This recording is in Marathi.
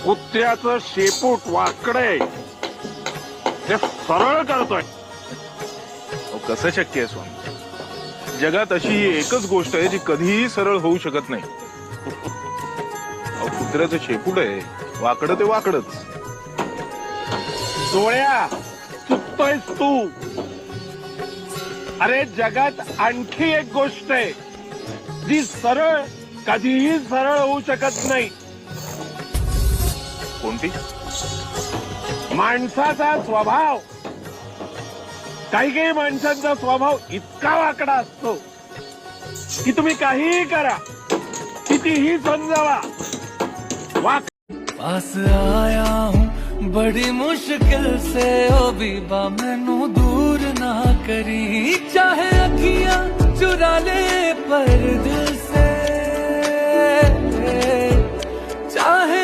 कुत्र्याचं शेपूट वाकडे ते सरळ करतोय. अहो, कसं शक्य आहे स्वामी? जगात अशी ही एकच गोष्ट आहे जी कधीही सरळ होऊ शकत नाही. अहो, कुत्र्याचं शेपूट आहे, वाकडं ते वाकडच. डोळ्या चुकतोयस तू. अरे जगात आणखी एक गोष्ट आहे जी सरळ कधीही सरळ होऊ शकत नाही. कोणती? माणसाचा स्वभाव. काही काही माणसांचा स्वभाव इतका वाकडा असतो की तुम्ही काहीही करा, कितीही समजावा, पास आया हूँ बड़ी मुश्किल से, ओ बीबा मैनू दूर ना करी, चाहे अखियां चुरा ले पर दिल से, चाहे